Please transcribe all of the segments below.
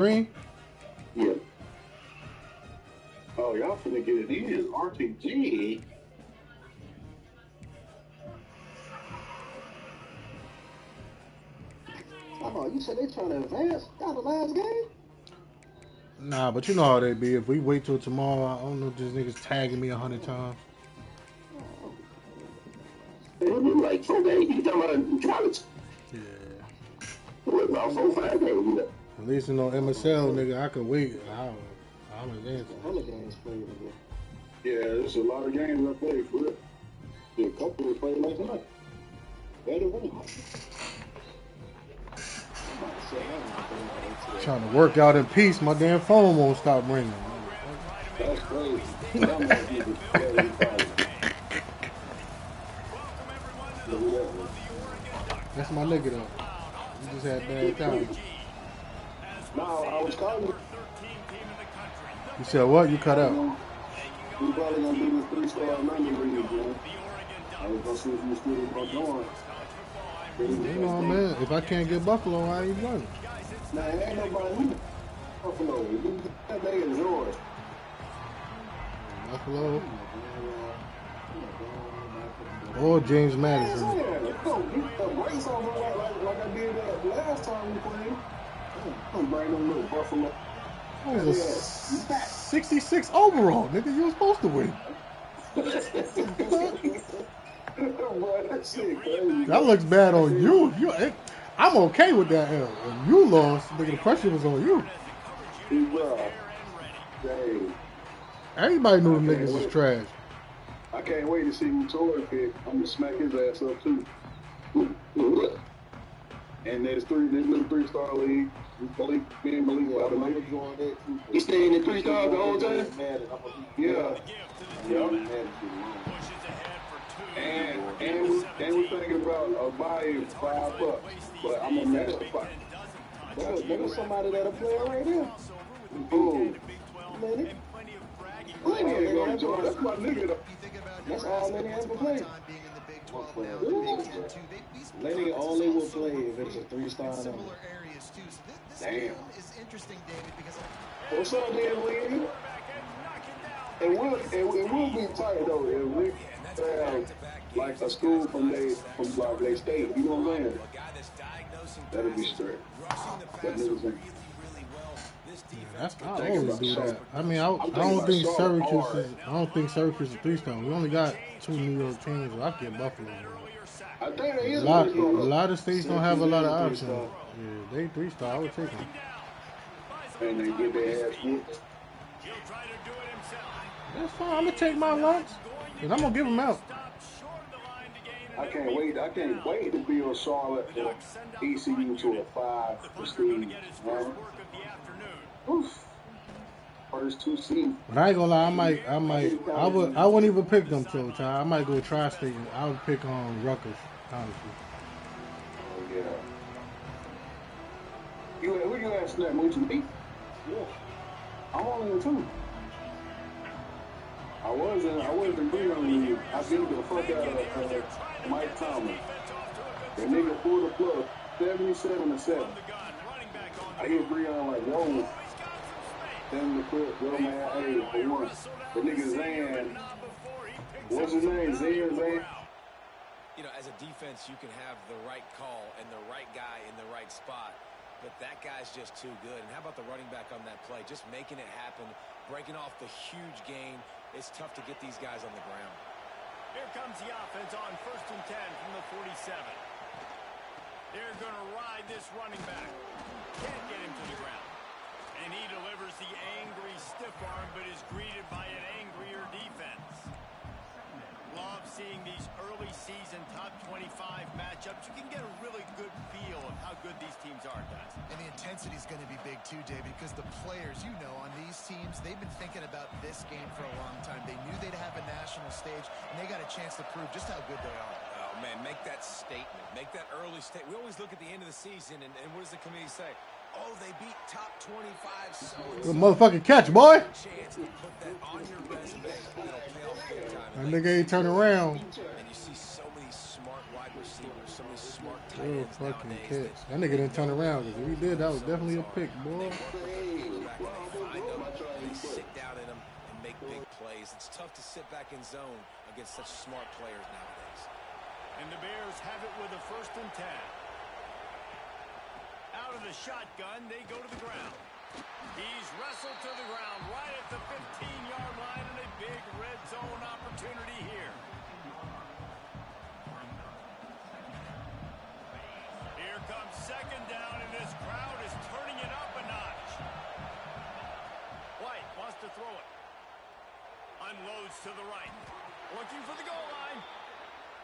Green? Yeah. Oh, y'all finna get it in. RPG. Oh, you said they trying to advance? That the last game? Nah, but you know how they be. If we wait till tomorrow, I don't know if this nigga's tagging me 100 times. It was like 4 days. You talking about college? Yeah. What, about 4-5 days? At least you know MSL, nigga, I could wait. I'm advancing. Yeah, there's a lot of games I played for it. Yeah, a couple we played last night. Better win. Trying to work out in peace. My damn phone won't stop ringing. That's crazy. That's my nigga though. You just had bad time. No, I was calling you. You said what? You cut out. We probably gonna do this 3-star London reading again. I was gonna see if you still going. You know, man, if I can't get Buffalo, I ain't running. Nah, ain't nobody who Buffalo. That nigga is yours. Buffalo. Or James Madison. Like I did last time we played. I'm bringing them little Buffalo. That was a 66 overall, nigga. You was supposed to win. That looks bad on you. I'm okay with that L. If you lost, nigga, the pressure was on you. Everybody knew them niggas was trash. I can't wait to see who Torres pick. I'm gonna smack his ass up too. And there's little 3-star league. You stay in the 3-star the whole time? Yeah. And we're thinking about buying $5, but I'm gonna match the fight. There's somebody that'll play right here. Boom. Lenny. Lenny ain't gonna join. That's my nigga though. That's all Lenny ever played. Lenny only will play if it's a 3-star number. Damn. What's up, then, Lenny? It will be tight though if we have like a school from they state. You know what I'm saying? That'll be straight. That nigga's in. I always do that. I mean, I don't think Syracuse is 3-star. We only got 2 New York teams. So I get Buffalo. I think they is a lot of states don't have a lot of options. Yeah, they 3-star. I would take them. And they get their ass whooped. That's fine. I'm gonna take my lunch, and I'm gonna give them out. I can't wait to build Charlotte or ECU to a 5 prestige. Oof. First 2 seasons. But I ain't gonna lie, I wouldn't even pick them till I might go tri-state. I would pick on Rutgers, honestly. Oh yeah. Who you ask that? What you beat? Yeah. I'm only in 2. I was in Green League. I beat the fuck out of Mike Thomas. The nigga pulled the plug 77-7. I hear Breon like, whoa. Then the clip, yo man, hey, for one. The nigga Zan. What's his name? Zan? You know, as a defense, you can have the right call and the right guy in the right spot. But that guy's just too good. And how about the running back on that play? Just making it happen, breaking off the huge gain. It's tough to get these guys on the ground. Here comes the offense on 1st and 10 from the 47. They're going to ride this running back. Can't get him to the ground. And he delivers the angry stiff arm, but is greeted by an angrier defense. Love seeing these early season top 25 matchups. You can get a really good feel of how good these teams are, guys. And the intensity is going to be big too, David, because the players, you know, on these teams, they've been thinking about this game for a long time. They knew they'd have a national stage, and they got a chance to prove just how good they are. Oh, man, make that statement. Make that early statement. We always look at the end of the season, and what does the committee say? Oh, they beat top 25, so good motherfucking catch, boy. That nigga ain't turn around. And you see so many smart wide receivers, so many smart tight Good ends fucking nowadays. catch. That nigga didn't turn around, because if he did, that was definitely a pick, boy. They sit down in them and make big plays. It's tough to sit back in zone against such smart players nowadays. And the Bears have it with a 1st and 10. Out of the shotgun, they go to the ground. He's wrestled to the ground right at the 15-yard line, and a big red zone opportunity here. Here comes 2nd down, and this crowd is turning it up a notch. White wants to throw it. Unloads to the right. Looking for the goal line.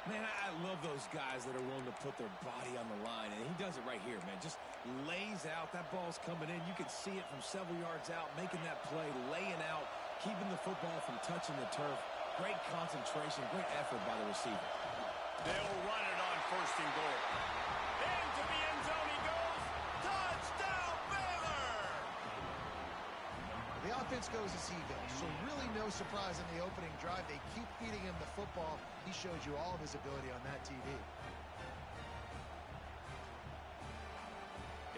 Man, I love those guys that are willing to put their body on the line, and he does it right here, man. Just lays out. That ball's coming in. You can see it from several yards out, making that play, laying out, keeping the football from touching the turf. Great concentration, great effort by the receiver. They'll run it on 1st and goal. Into the end zone he goes. Touchdown, Baylor! The offense goes as he goes, so really no surprise in the opening drive. They keep feeding him the football. He showed you all of his ability on that TV.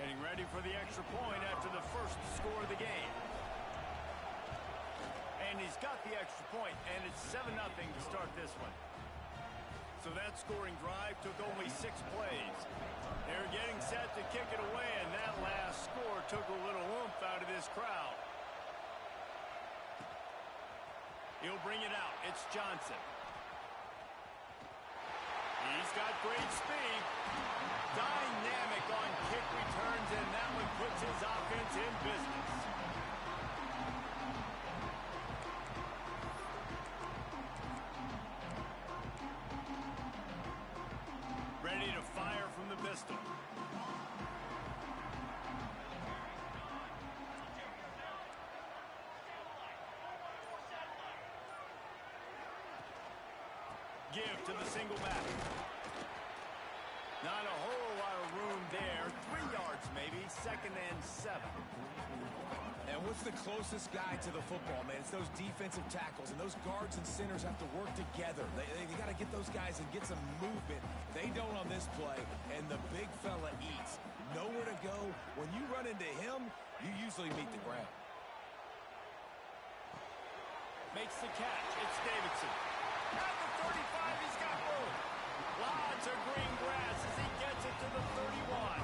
Getting ready for the extra point after the first score of the game. And he's got the extra point, and it's 7-0 to start this one. So that scoring drive took only 6 plays. They're getting set to kick it away, and that last score took a little oomph out of this crowd. He'll bring it out. It's Johnson. He's got great speed. Dynamic on kick returns, and that one puts his offense in business. Ready to fire from the pistol. Give to the single back. Not a whole lot of room there. 3 yards maybe. 2nd and 7. And what's the closest guy to the football, man? It's those defensive tackles, and those guards and centers have to work together. They got to get those guys and get some movement. They don't on this play, and the big fella eats. Nowhere to go. When you run into him, you usually meet the ground. Makes the catch. It's Davidson. At the 35, he's got room. Lots of green grass as he gets it to the 31.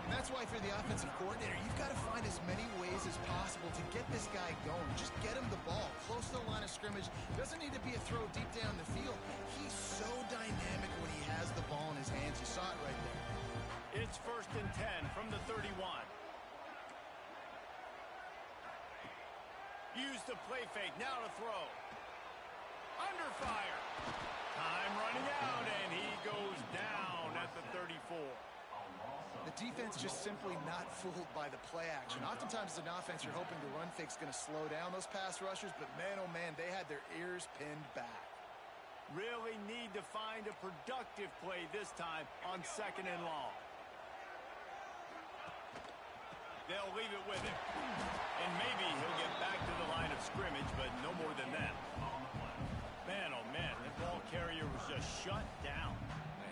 And that's why, if you're the offensive coordinator, you've got to find as many ways as possible to get this guy going. Just get him the ball close to the line of scrimmage. Doesn't need to be a throw deep down the field. He's so dynamic when he has the ball in his hands. You saw it right there. It's 1st and 10 from the 31. Use the play fake. Now to throw. Under fire. Time running out, and he goes down at the 34. The defense just simply not fooled by the play action. Oftentimes, as an offense, you're hoping the run fake's going to slow down those pass rushers, but man, oh man, they had their ears pinned back. Really need to find a productive play this time on 2nd and long. They'll leave it with him. And maybe he'll get back to the line of scrimmage, but no more than that. Man, oh man, that ball carrier was just shut down.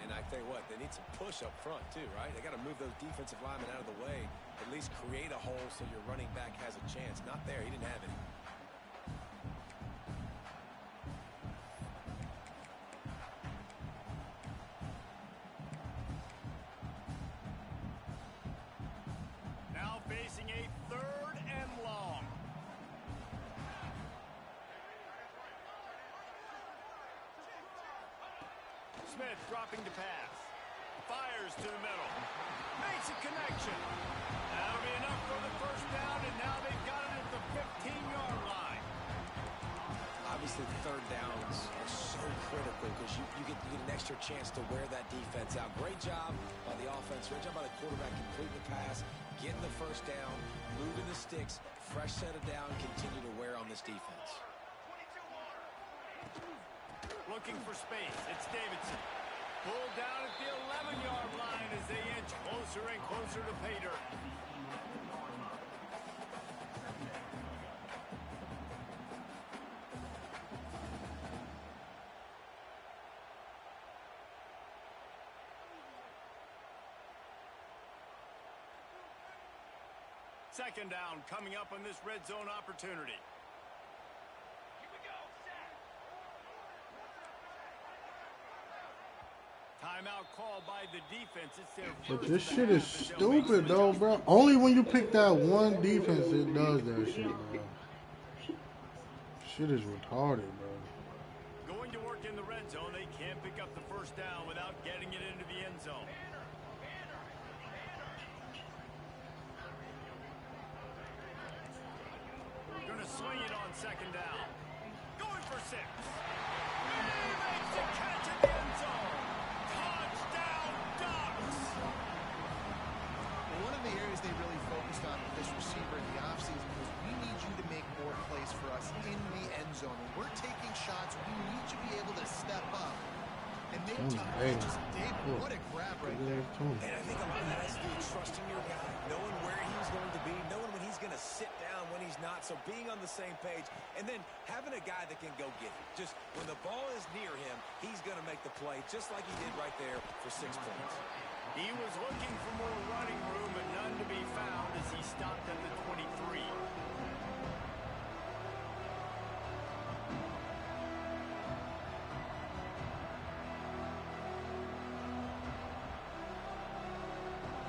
And I tell you what, they need some push up front too, right? They got to move those defensive linemen out of the way, at least create a hole so your running back has a chance. Not there, he didn't have it. Now facing a 3rd and long. Smith dropping to pass. Fires to the middle. Makes a connection. That'll be enough for the 1st down, and now they've got it at the 15-yard line. Obviously, 3rd downs are so critical because you get an extra chance to wear that defense out. Great job by the offense. Great job by the quarterback completing the pass, getting the 1st down, moving the sticks, fresh set of down, continue to wear on this defense. Looking for space. It's Davidson. Pulled down at the 11-yard line as they inch closer and closer to pay dirt. Second down coming up on this red zone opportunity. Timeout call by the defense. It's their But first this shit is half, and they'll make stupid, some though, bro. Only when you pick that one defense, it does that shit, bro. Shit is retarded, bro. Going to work in the red zone, they can't pick up the first down without getting it into the end zone. Going to swing it on second down. Going for 6. He makes the catch in the end zone. Touchdown, Ducks! One of the areas they really focused on with this receiver in the offseason was we need you to make more plays for us in the end zone. When we're taking shots, we need you to be able to step up and make tough catches. David, what a grab right there. And I think a lot of that has to do with trusting your guy, knowing where he's going to be, knowing when he's going to sit down, when he's not. So being on the same page, and then having a guy that can go get it. Just when the ball is near him, he's going to make the play, just like he did right there for 6 points. He was looking for more running room, but none to be found as he stopped at the 23.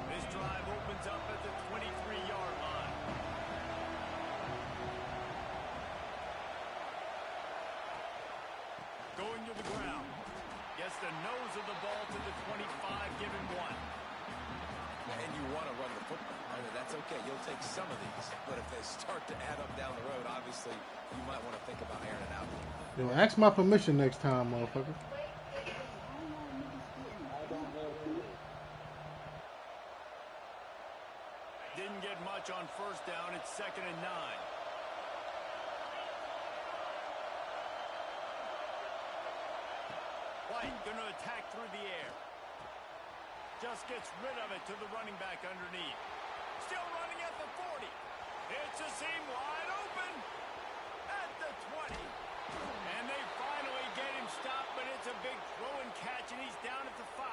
This drive opens up at the 23-yard line. Going to the ground. Gets the nose of the ball to the 25, give him 1. And you want to run the football. I mean, that's okay. You'll take some of these. But if they start to add up down the road, obviously, you might want to think about airing it out. Yo, ask my permission next time, motherfucker. Didn't get much on first down. It's 2nd and 9. White going to attack through the air. Just gets rid of it to the running back underneath. Still running at the 40. It's a seam wide open at the 20. And they finally get him stopped, but it's a big throw and catch, and he's down at the 5.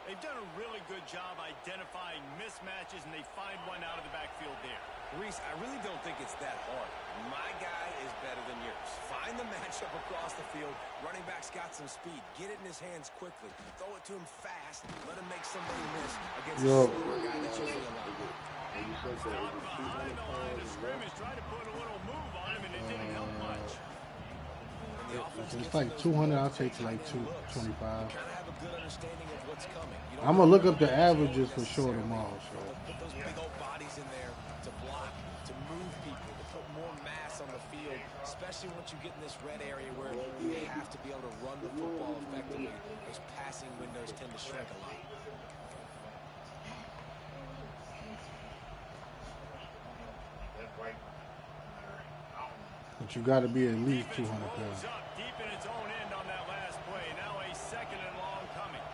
They've done a really good job identifying mismatches, and they find one out of the backfield there. Reese, I really don't think it's that hard. My guy is better than yours. Find the matchup across the field. Running back's got some speed. Get it in his hands quickly. Throw it to him fast. Let him make somebody miss against a slower guy that's usually a lot good. Stopped behind the line of scrimmage. Tried to put a little move on him, and it didn't help much. It's like 200. I'll take to like 225. I'm gonna look up the averages for sure tomorrow. So. Put those big old bodies in there to block, to move people, to put more mass on the field, especially once you get in this red area where you have to be able to run the football effectively. Those passing windows tend to shrink a lot. But you got to be at least 200 pounds. Up deep in its own end on that last play. Now a 2nd and long coming.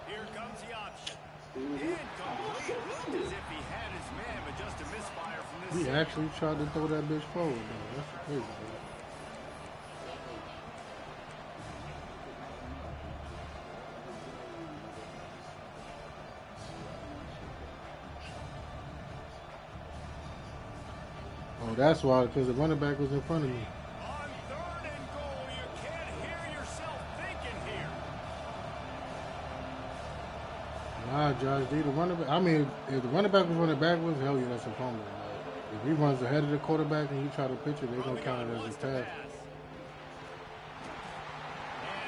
Here comes the option. Incomplete. Looked as if he had his man, but just a misfire from this. He actually tried to throw that bitch forward, though. That's crazy, bro. Oh, that's why, because the running back was in front of me. On 3rd and goal, you can't hear yourself thinking here. Nah, Josh D, the running back. I mean, if the running back was running backwards, hell yeah, that's a fumble. Like, if he runs ahead of the quarterback and you try to pitch it, they're going to count it as a pass. And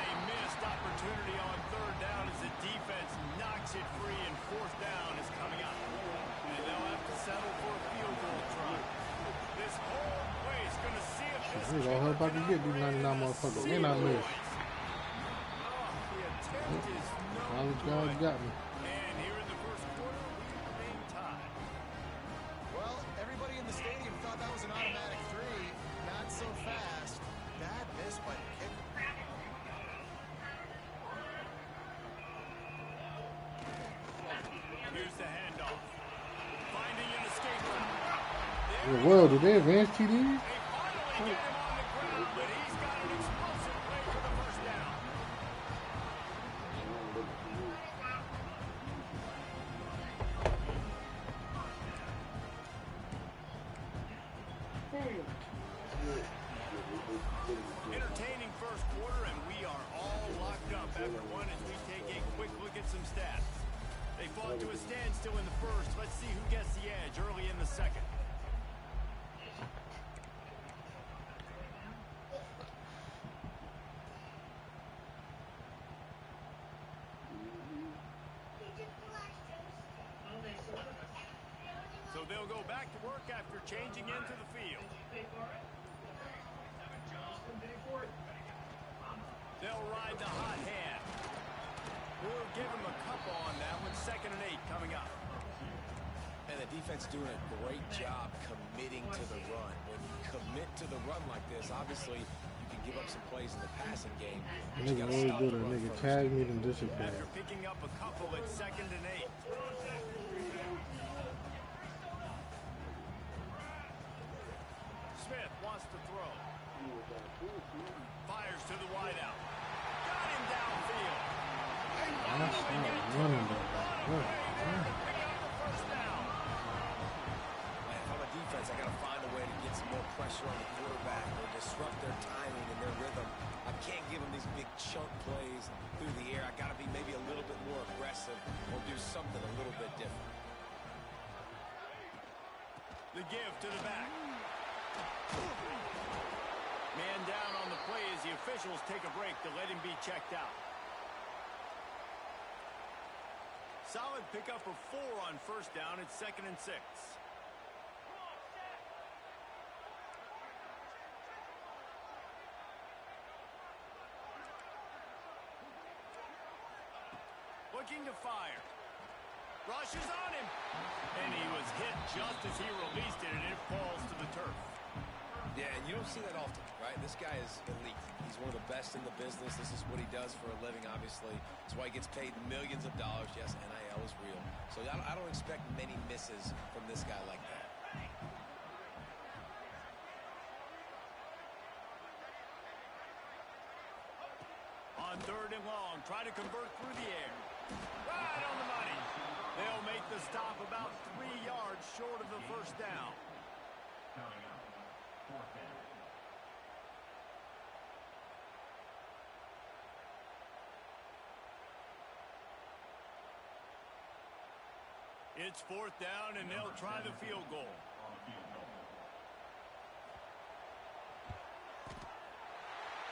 a missed opportunity on 3rd down as the defense knocks it free, and 4th down is coming up. And they'll have to settle for a field goal try. This whole place going to see if this Here's all help I can get, these 99 motherfuckers. And I missed. The attempt is no College guys good. got me. And here in the first quarter, we remain tied. Well, everybody in the stadium thought that was an automatic 3. Not so fast. Bad miss by the kicker. Here's the handoff. Finding an escape route. Yeah, well, did they advance TDs? They finally get him on the ground, but he's got an explosive play for the first down. Entertaining first quarter, and we are all locked up after one as we take a quick look at some stats. They fought to a standstill in the first. Let's see who gets the edge early in the second. So they'll go back to work after changing into the field. They'll ride the hot hand. We'll give him a couple on that one. 2nd and 8 coming up. And the defense doing a great job committing to the run. When you commit to the run like this, obviously you can give up some plays in the passing game. Nigga always do that. Nigga tag me and disappear. After picking up a couple at 2nd and 8. Smith wants to throw. Fires to the wideout. Got him downfield. That's not running back. First down. Man, if I'm a defense, I got to find a way to get some more pressure on the quarterback or disrupt their timing and their rhythm. I can't give them these big chunk plays through the air. I got to be maybe a little bit more aggressive or do something a little bit different. The give to the back. Man down on the play as the officials take a break to let him be checked out. Solid pickup of 4 on first down at 2nd and 6. Looking to fire. Rushes on him. And he was hit just as he released it, and it falls to the turf. Yeah, and you don't see that often, right? This guy is elite. He's one of the best in the business. This is what he does for a living, obviously. That's why he gets paid millions of dollars. Yes, NIL is real. So I don't expect many misses from this guy like that. On 3rd and long, try to convert through the air. Right on the money. They'll make the stop about 3 yards short of the first down. It's 4th down, and they'll try the field goal.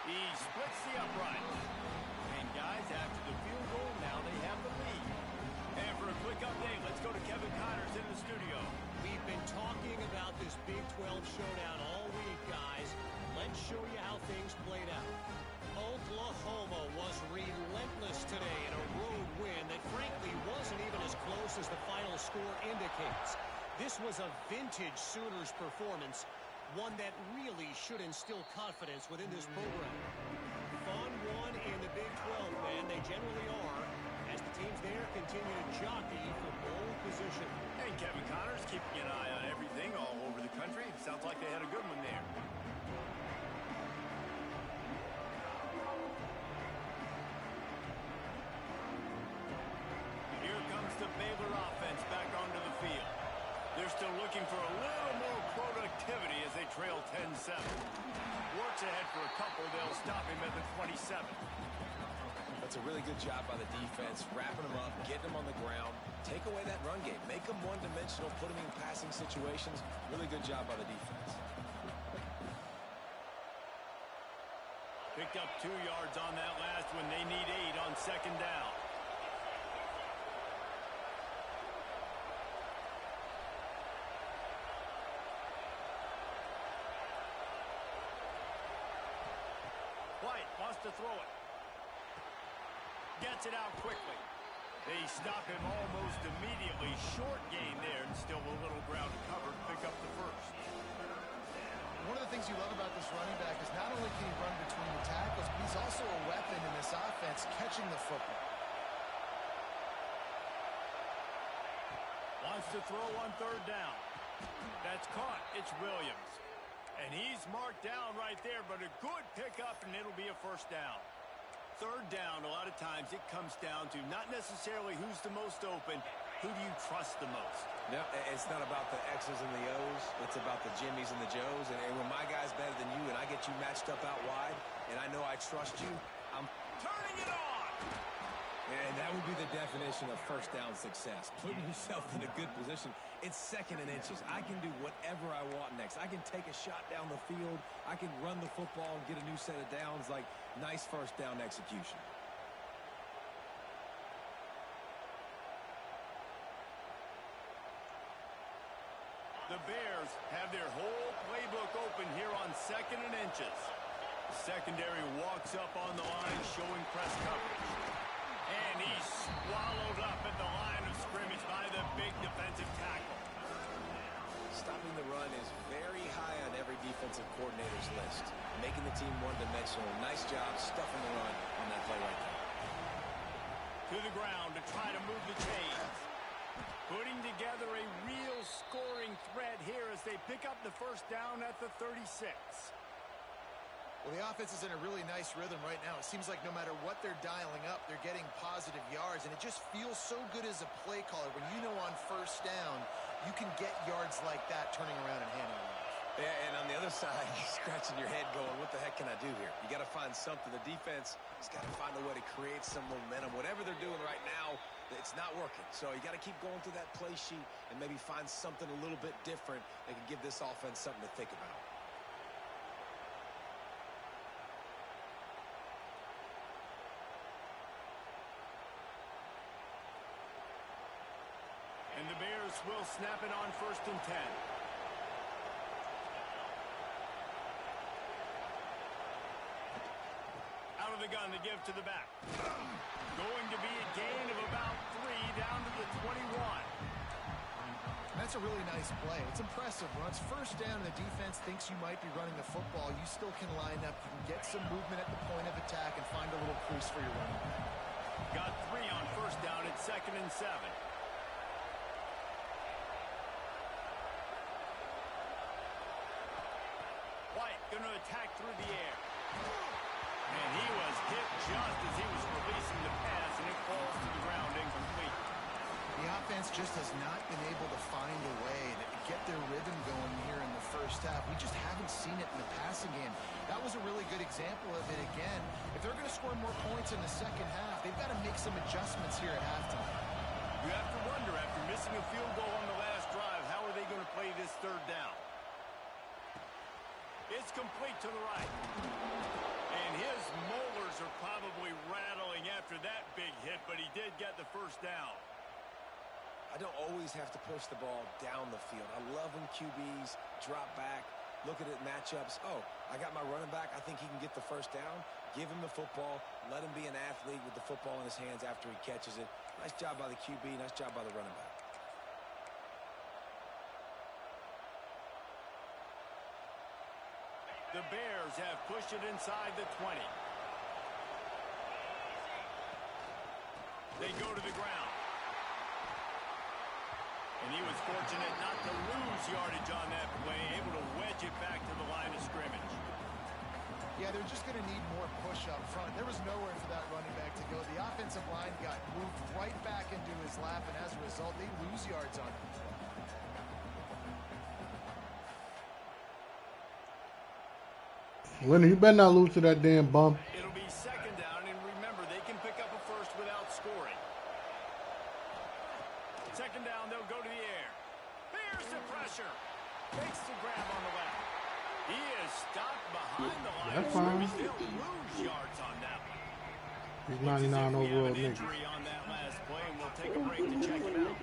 He splits the upright. And guys, after the field goal, now they have the lead. And for a quick update, let's go to Kevin Connors in the studio. We've been talking about this Big 12 showdown all week, guys. Let's show you how things played out. Oklahoma was relentless today in a road win that frankly wasn't even as close as the final score indicates. This was a vintage Sooners performance, one that really should instill confidence within this program. Fun one in the Big 12, man. They generally are, as the teams there continue to jockey for bowl position. And Kevin Connors keeping an eye on everything all over the country. Sounds like they had a good one there. Here comes the Baylor offense back onto the field. They're still looking for a little more productivity as they trail 10-7. Works ahead for a couple. They'll stop him at the 27. That's a really good job by the defense, wrapping them up, getting them on the ground, take away that run game, make them one-dimensional, put them in passing situations. Really good job by the defense. Picked up 2 yards on that last one. They need 8 on 2nd down. White wants to throw it. Gets it out quickly. They stop him almost immediately. Short gain there, and still a little ground to cover to pick up the first. One of the things you love about this running back is not only can he run between the tackles, but he's also a weapon in this offense, catching the football. Wants to throw on 3rd down. That's caught. It's Williams. And he's marked down right there, but a good pickup, and it'll be a first down. 3rd down, a lot of times it comes down to not necessarily who's the most open, Who do you trust the most? No, it's not about the X's and the O's. It's about the Jimmies and the Joes. And when my guy's better than you and I get you matched up out wide and I know I trust you, I'm Turning it on! And that would be the definition of first down success. Putting yourself in a good position. It's 2nd and inches. I can do whatever I want next. I can take a shot down the field. I can run the football and get a new set of downs. Like, nice first down execution. The Bears have their whole playbook open here on 2nd and inches. The secondary walks up on the line, showing press coverage. And he's swallowed up at the line of scrimmage by the big defensive tackle. Stopping the run is very high on every defensive coordinator's list. Making the team one-dimensional. Nice job stuffing the run on that play right there. To the ground to try to move the chains. Putting together a real scoring threat here as they pick up the first down at the 36. Well, the offense is in a really nice rhythm right now. It seems like no matter what they're dialing up, they're getting positive yards, and it just feels so good as a play caller when you know on first down you can get yards like that turning around and handing them off. Yeah, and on the other side, you're scratching your head going, what the heck can I do here? You got to find something. The defense has got to find a way to create some momentum. Whatever they're doing right now, it's not working. So you got to keep going through that play sheet and maybe find something a little bit different that can give this offense something to think about. And the Bears will snap it on 1st and 10. Out of the gun to give to the back. Going to be a gain of about 3 down to the 21. That's a really nice play. It's impressive. When it's first down and the defense thinks you might be running the football, you still can line up. You can get some movement at the point of attack and find a little crease for your running back. Got 3 on first down at 2nd and 7. White going to attack through the air. And he was hit just as he was releasing the pass, and it falls to the ground incomplete. The offense just has not been able to find a way to get their rhythm going here in the first half. We just haven't seen it in the passing game. That was a really good example of it again. If they're going to score more points in the second half, they've got to make some adjustments here at halftime. You have to wonder, after missing a field goal on the last drive, how are they going to play this 3rd down? It's complete to the right. And his molars are probably rattling after that big hit, but he did get the first down. I don't always have to push the ball down the field. I love when QBs drop back, look at it matchups. Oh, I got my running back. I think he can get the first down. Give him the football. Let him be an athlete with the football in his hands after he catches it. Nice job by the QB. Nice job by the running back. The Bears have pushed it inside the 20. They go to the ground. And he was fortunate not to lose yardage on that play, able to wedge it back to the line of scrimmage. Yeah, they're just going to need more push up front. There was nowhere for that running back to go. The offensive line got moved right back into his lap, and as a result, they lose yards on him. Lenny, you better not lose to that damn bum. It'll be 2nd down, and remember, they can pick up a first without scoring. 2nd down, they'll go to the air. Here's the pressure. Takes the grab on the left. He is stopped behind the line. That's fine. They'll lose yards on that one. He's 99 overall nigga. Injury on that last play, and we'll take a break to check it out.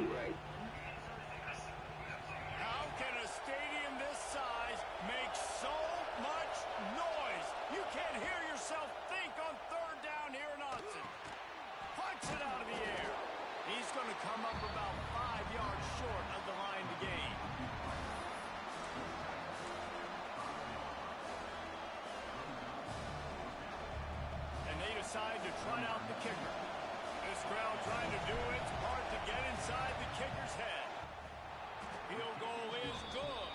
How can a stadium this size make so much noise? You can't hear yourself think on 3rd down here in Austin. Punch it out of the air. He's going to come up about 5 yards short of the line to gain. And they decide to trot out the kicker. This crowd trying to do its part to get inside the kicker's head. Field goal is good.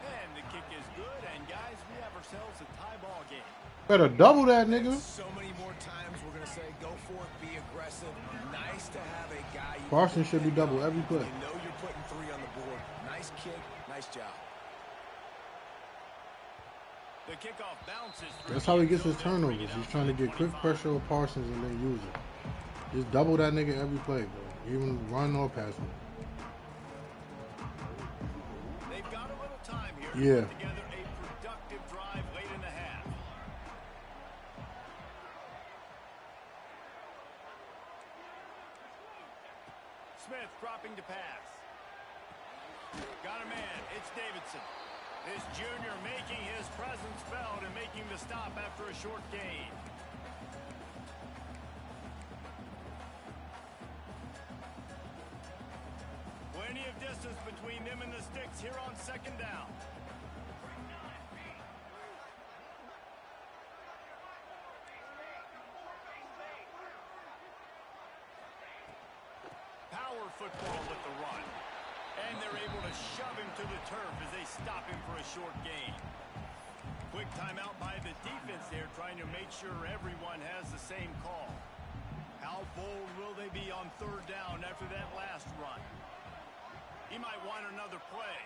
And the kick is good, and guys, we have ourselves a tie ball game. Better double that, nigga. So many more times we're going to say, go for it, be aggressive. Nice to have a guy. Parsons should be double every play. You know you're putting 3 on the board. Nice kick, nice job. The kickoff bounces through. That's how he gets his turnovers. He's trying to get quick pressure on Parsons and then use it. Just double that nigga every play, bro. Even run or pass him. They've got a little time here Yeah. to put together a productive drive late in the half. Smith dropping to pass. Got a man. It's Davidson. This junior making his presence felt and making the stop after a short gain. Plenty of distance between them and the sticks here on second down. Power football with the run. And they're able to shove him to the turf as they stop him for a short gain. Quick timeout by the defense there, trying to make sure everyone has the same call. How bold will they be on third down after that last run? He might want another play.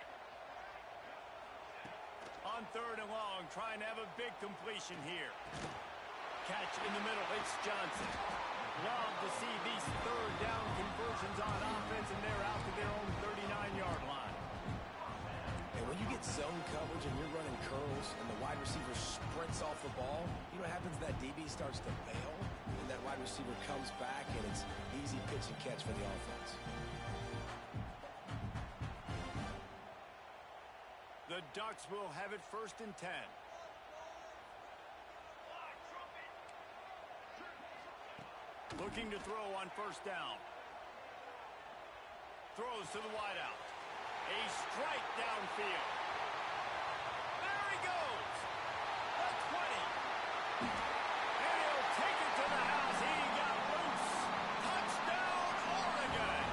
On third and long, trying to have a big completion here. Catch in the middle, it's Johnson. Love to see these third down conversions on offense, and they're out to their own 39-yard line. And when you get zone coverage and you're running curls and the wide receiver sprints off the ball, you know what happens? That DB starts to bail, and that wide receiver comes back, and it's easy pitch and catch for the offense. The Ducks will have it 1st and 10. Looking to throw on 1st down. Throws to the wideout. A strike downfield. There he goes. The 20. And he'll take it to the house. He got loose. Touchdown, Oregon.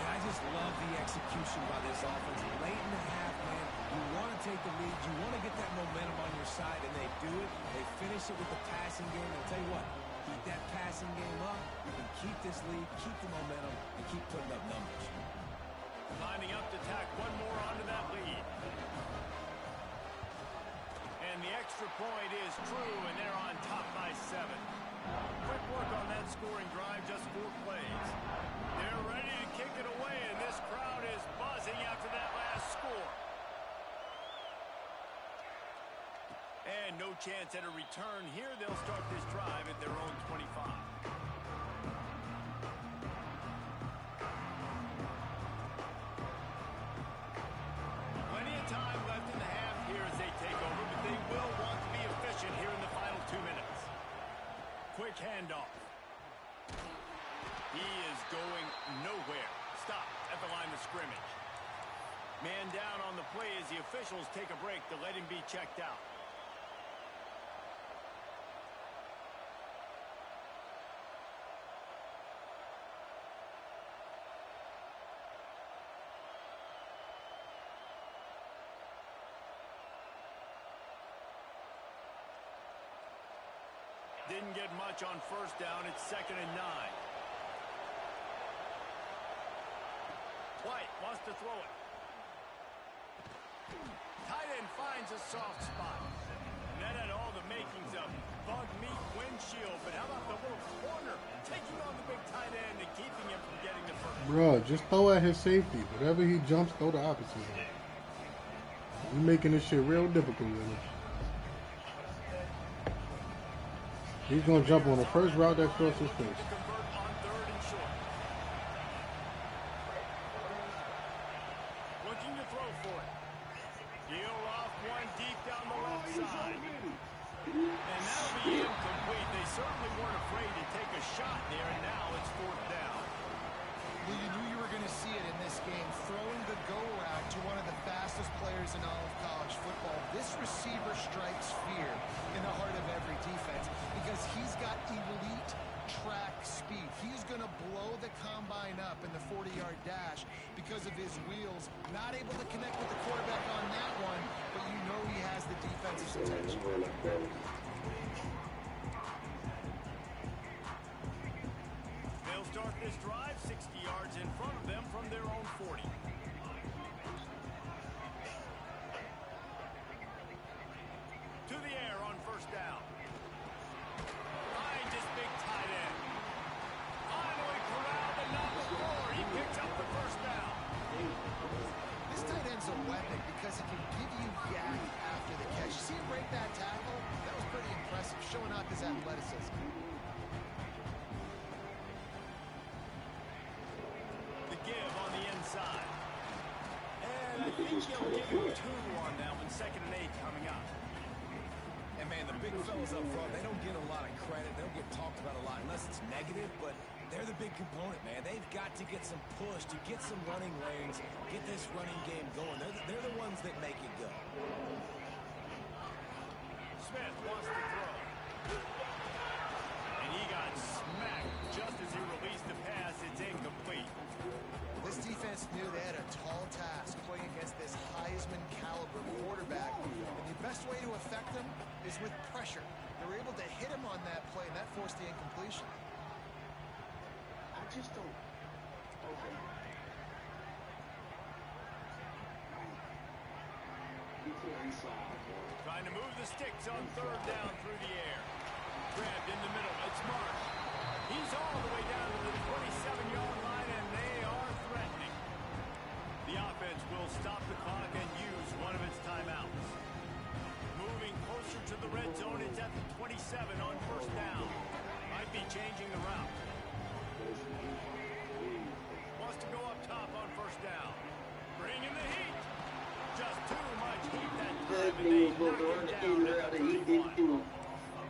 And I just love the execution by this offense. Late in the half, man, you want to take the lead. You want to get that momentum on your side, and they do it. They finish it with the passing game. I'll tell you what, keep that passing game up. You can keep this lead, keep the momentum, and keep putting up numbers. Lining up to tack one more onto that lead. And the extra point is true, and they're on top by 7. Quick work on that scoring drive, just 4 plays. They're ready to kick it away, and this crowd is buzzing after that last score. And no chance at a return here. They'll start this drive at their own 25. Plenty of time left in the half here as they take over, but they will want to be efficient here in the final 2 minutes. Quick handoff. He is going nowhere. Stop at the line of scrimmage. Man down on the play as the officials take a break to let him be checked out. Didn't get much on 1st down. It's 2nd and 9. White wants to throw it. Tight end finds a soft spot. And that had all the makings of bug meat windshield. But how about the little corner taking on the big tight end and keeping him from getting the first? Bro, just throw at his safety. Whatever he jumps, throw the opposite way. You're making this shit real difficult, man. He's going to jump on the first route that crosses his face. Looking to throw for it. Deal off one deep down the left side. And that'll be incomplete. They certainly weren't afraid to take a shot there, and now it's 4th down. Well, you knew you were going to see it in this game, throwing the go route to one of the fastest players in all of college football. This receiver strikes fear in the heart of every defense because he's got elite track speed. He's going to blow the combine up in the 40-yard dash because of his wheels. Not able to connect with the quarterback on that one, but you know he has the defense's attention. They'll start this drive 60 yards in front of them from their own 40. To the air on first down. Finds his big tight end. Finally corralled, but not before. He picks up the first down. This tight end's a weapon because he can give you yak after the catch. You see him break that tackle? That was pretty impressive, showing off his athleticism. The give on the inside. And I think he'll give you 2 on that one. 2nd and 8 coming up. And man, the big fellas up front, they don't get a lot of credit. They don't get talked about a lot unless it's negative, but they're the big component, man. They've got to get some push, to get some running lanes, get this running game going. They're the ones that make it go. Smith wants to throw. And he got smacked just as he released the pass. It's incomplete. This defense knew they had a tall task playing against this Heisman caliber quarterback, and the best way to affect him is with pressure. They were able to hit him on that play, and that forced the incompletion. I just don't. Okay. Trying to move the sticks on 3rd down through the air. Grabbed in the middle. It's Marsh. He's all the way down to the 27-yard line, and they are threatening. The offense will stop the clock and use one of its timeouts. Moving closer to the red zone, it's at the 27 on first down. Might be changing the route. Wants to go up top on first down. Bringing the heat. Just too much heat that time, and they knock him down at the 31.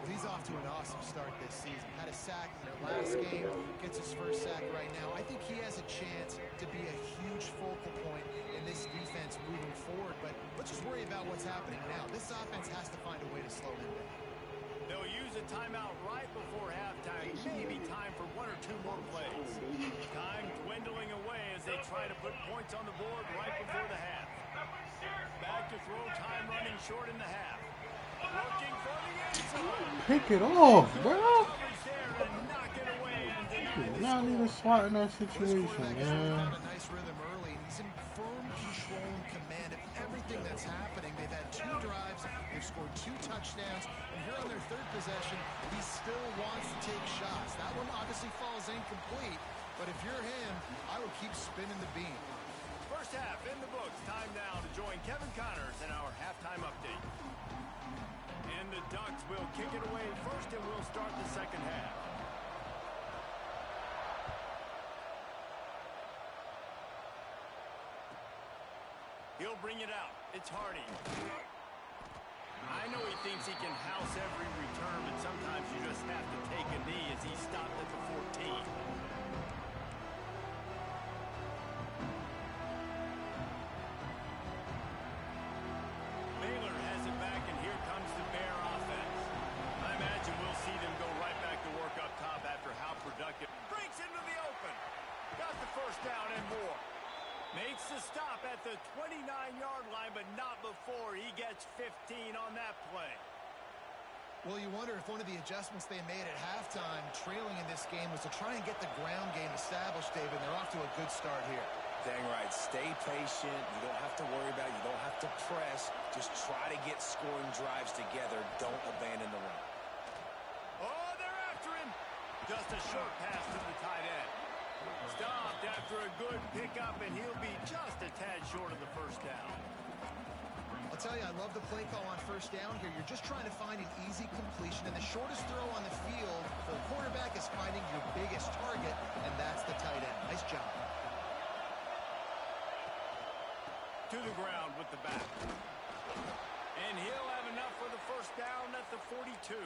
He's off to an awesome start this season. Had a sack in their last game, gets his first sack right now. I think he has a chance to be a huge focal point in this defense moving forward, but let's just worry about what's happening now. This offense has to find a way to slow him down. They'll use a timeout right before halftime. Maybe time for 1 or 2 more plays. Time dwindling away as they try to put points on the board right before the half. Back to throw, time running short in the half. Looking for the end zone. Pick it off, bro. Covers there and knock it away and deny the Not score. even smart in that This situation, quarterback has really man. found a nice rhythm early, and he's in firm control and command of everything that's happening. They've had 2 drives, they've scored 2 touchdowns, and here on their 3rd possession, he still wants to take shots. That one obviously falls incomplete, but if you're him, I would keep spinning the beam. First half in the books. Time now to join Kevin Connors in our halftime update. And the Ducks will kick it away first, and we'll start the 2nd half. He'll bring it out. It's Hardy. I know he thinks he can house every return, but sometimes you just have to take a knee as he stopped at the 14. Baylor has it back, and here comes the Bear offense. I imagine we'll see them go right back to work up top after how productive. Breaks into the open. Got the first down and more. Makes the stop at the 29-yard line, but not before he gets 15 on that play. Well, you wonder if one of the adjustments they made at halftime, trailing in this game, was to try and get the ground game established, David. They're off to a good start here. Dang right. Stay patient. You don't have to worry about it. You don't have to press. Just try to get scoring drives together. Don't abandon the run. Oh, they're after him. Just a short pass to the tight end. Stopped after a good pickup, and he'll be just a tad short of the first down. I'll tell you, I love the play call on first down here. You're just trying to find an easy completion, and the shortest throw on the field for a quarterback is finding your biggest target, and that's the tight end. Nice job. To the ground with the back. And he'll have enough for the first down at the 42.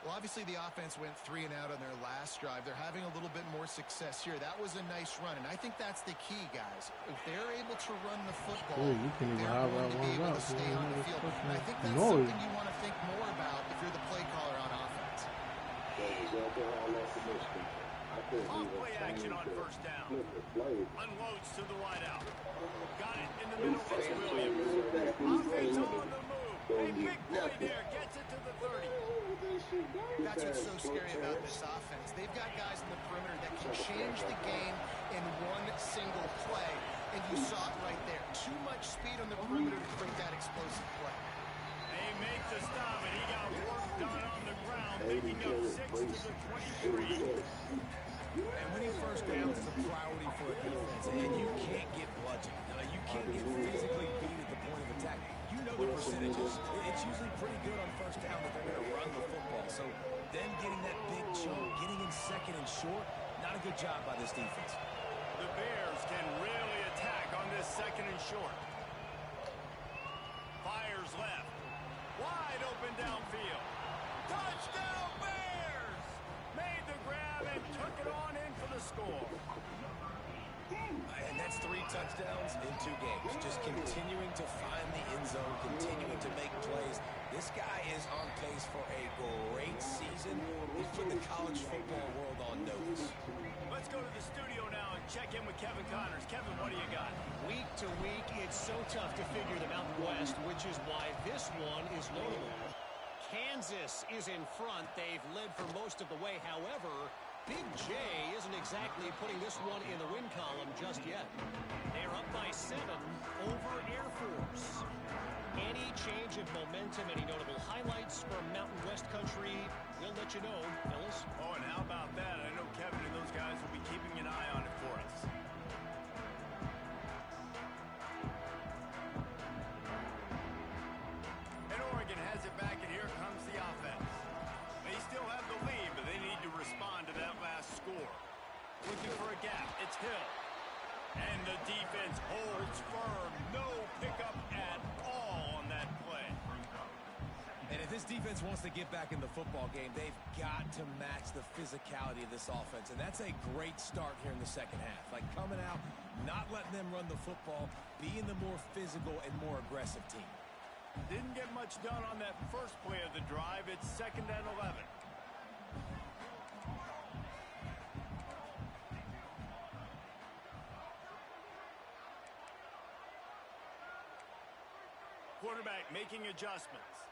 Well, obviously the offense went 3 and out on their last drive. They're having a little bit more success here. That was a nice run, and I think that's the key, guys. If they're able to run the football, Hey, you can even they're have going that to be one able to route. stay on the field. And I think that's Noise. something you want to think more about if you're the play caller on offense. Off play action on first down. Unloads to the wideout. Got it in the middle. It's Williams. Offense on the move. A big play there. Gets it to the 30. That's what's so scary about this offense. They've got guys in the perimeter that can change the game in one single play. And you saw it right there. Too much speed on the perimeter to create that explosive play. They make the stop, and he got work done on the ground, making up 6 to the 23. And winning first down is a priority for a defense, and you can't get bludgeoned. You can't get physically beat at the point of attack. You know the percentages. It's usually pretty good on first down that they're going to run the football. So them getting that big chunk, getting in second and short, not a good job by this defense. The Bears can really attack on this second and short. Fires left. Wide open downfield. Touchdown Bears! Made the grab and took it on in for the score. And that's 3 touchdowns in 2 games. Just continuing to find the end zone, continuing to make plays. This guy is on pace for a great season. He's put the college football world on notice. Let's go to the studio now and check in with Kevin Connors. Kevin, what do you got? Week to week, it's so tough to figure the Mountain West, which is why this one is notable. Kansas is in front. They've led for most of the way. However, Big J isn't exactly putting this one in the win column just yet. They're up by 7 over Air Force. Any change of momentum, any notable highlights from Mountain West country, we'll let you know, fellas. Oh, and how about that? I know Kevin and those guys will be keeping an eye on it for us. And Oregon has it back, and here comes the offense. They still have the lead, but they need to respond to that last score. Looking for a gap. It's Hill. And the defense holds firm. No pickup at all on that play. And if this defense wants to get back in the football game, they've got to match the physicality of this offense. And that's a great start here in the second half. Like coming out, not letting them run the football, being the more physical and more aggressive team. Didn't get much done on that first play of the drive. It's 2nd and 11. Quarterback making adjustments.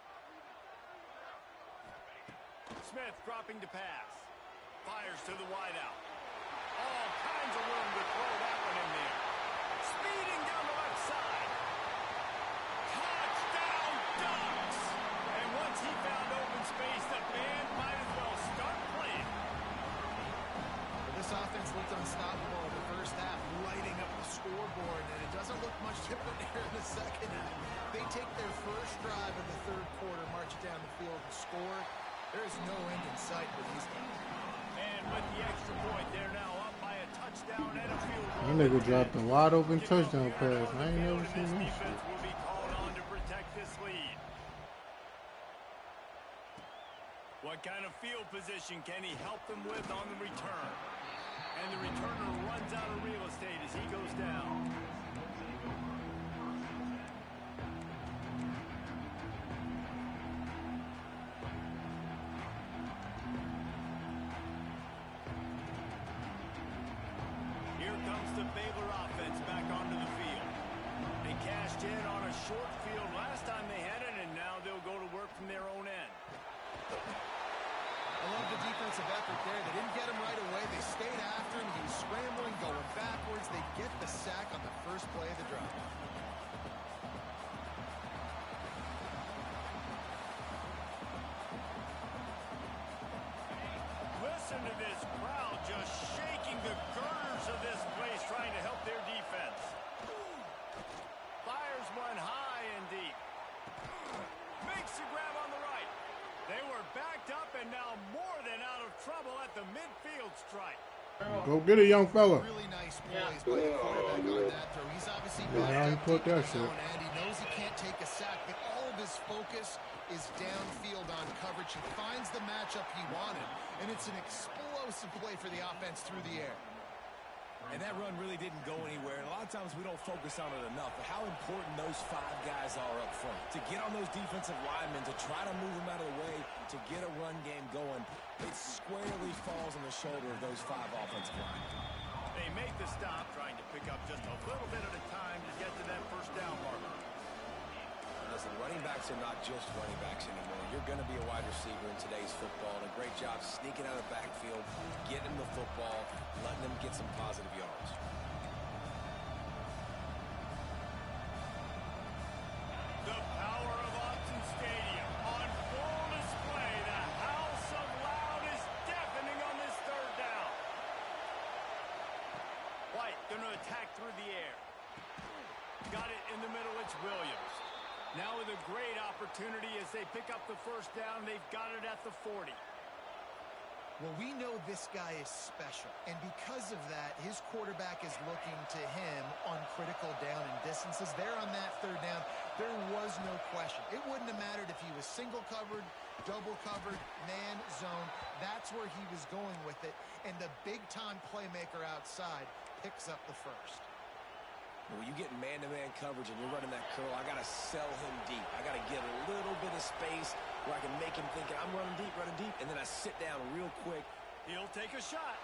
Smith dropping to pass. Fires to the wideout. All kinds of room to throw that one in there. Speeding down the left side. Touchdown Ducks! And once he found open space, the band might as well start playing. This offense looked unstoppable in the first half, lighting up the scoreboard, and it doesn't look much different here in the second half. They take their first drive in the third quarter, march it down the field, and score. There's no end in sight for these guys. And with the extra point, they're now up by a touchdown and a field goal. That nigga dropped a wide open touchdown pass. I ain't never seen that shit. Defense will be called on to protect this lead. What kind of field position can he help them with on the return? And the returner runs out of real estate as he goes down. Here comes the Baylor offense back onto the field. They cashed in on a short field last time they had it, and now they'll go to work from their own end. I love the defensive effort there. They didn't get him right away. They stayed after him. He was scrambling, going backwards. They get the sack on the first play of the drive. Listen to this crowd just shaking the girders of this place, trying to help their defense. Fires one high and deep. Makes the grab on the right. They were backed up and now more than out of trouble at the midfield stripe. Go get it, young fella. Really nice poise by the quarterback on that throw. He's obviously Yeah, he put that shit. and he knows he can't take a sack, but all of his focus is downfield on coverage. He finds the matchup he wanted, and it's an explosive play for the offense through the air. And that run really didn't go anywhere. And a lot of times we don't focus on it enough. But how important those 5 guys are up front. To get on those defensive linemen, to try to move them out of the way, to get a run game going, it squarely falls on the shoulder of those 5 offensive linemen. They make the stop, trying to pick up just a little bit at a time to get to that first down marker. Listen, running backs are not just running backs anymore. You're going to be a wide receiver in today's football. And a great job sneaking out of the backfield, getting them the football, letting them get some positive yards. The power of Autzen Stadium on full display. The house of loud is deafening on this third down. White going to attack through the air. Got it in the middle. It's Williams. Now with a great opportunity as they pick up the first down. They've got it at the 40. Well, we know this guy is special, and because of that, his quarterback is looking to him on critical down and distances. There on that third down, there was no question. It wouldn't have mattered if he was single covered, double covered, man, zone. That's where he was going with it, and the big-time playmaker outside picks up the first. When you get man-to-man coverage and you're running that curl, I got to sell him deep. I got to get a little bit of space where I can make him think I'm running deep, and then I sit down real quick. He'll take a shot.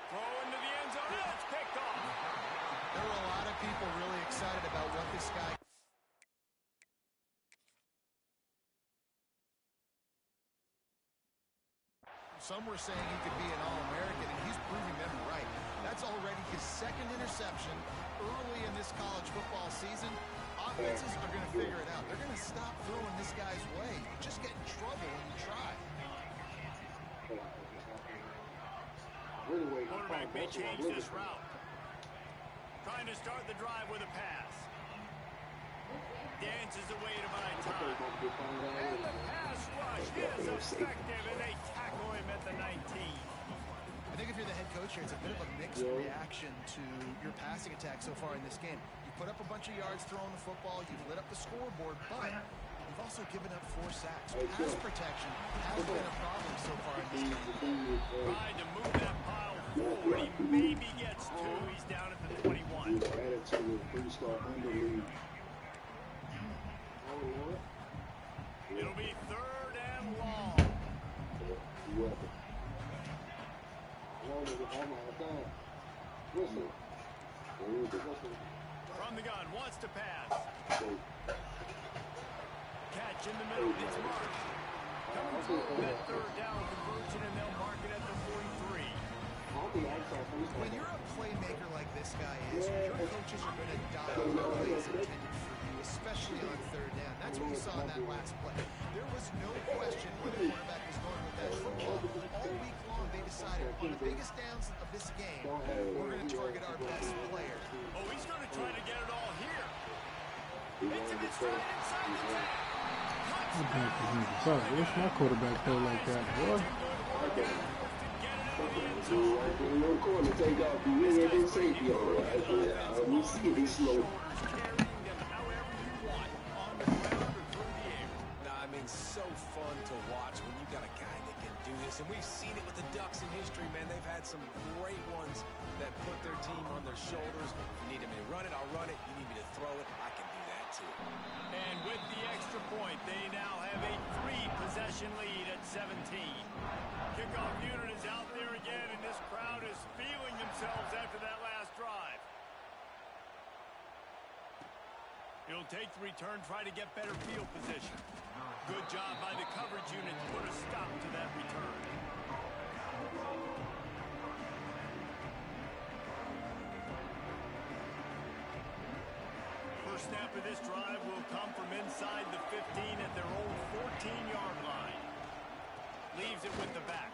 Throw into the end zone. It's picked off. There were a lot of people really excited about what this guy... Some were saying he could be an All-American, and he's proving them right. That's already his 2nd interception early in this college football season. Offenses are going to figure it out. They're going to stop throwing this guy's way. You just get in trouble when you try. Quarterback may change this route. Trying to start the drive with a pass. Dances away to buy time. And the pass rush is effective, and they tackle him at the 19. I think if you're the head coach here, it's a bit of a mixed reaction to your passing attack so far in this game. You put up a bunch of yards throwing the football, you've lit up the scoreboard, but you've also given up 4 sacks. Pass protection has been a problem so far in this game. Tried to move that pile forward. He maybe gets 2. He's down at the 21. It'll be 3rd and long. From the gun, wants to pass. Catch in the middle, it's Mark. Coming through that 3rd down conversion, and they'll mark it at the 43. When you're a playmaker like this guy is, your coaches are going to dial the plays intended for you, especially on 3rd down. That's what we saw in that last play. There was no question where the quarterback was going with that football. All week long, they decided on the biggest downs of this game, we're going to target our best player. Oh, he's going to try to get it all here. Into his stride inside the 10. I wish my quarterback played like that, boy. Take off the safety all right. We see this slow. I mean, so fun to watch when you got a guy that can do this. And we've seen it with the Ducks in history, man. They've had some great ones that put their team on their shoulders. If you need me to run it, I'll run it. You need me to throw it, I can do that too. And with the extra point, they now have a 3-possession lead at 17. Kickoff unit is out there again, and this crowd is feeling themselves after that last drive. He'll take the return, try to get better field position. Good job by the coverage unit to put a stop to that return. First snap of this drive will come from inside the 15 at their own 14-yard line. Leaves it with the back.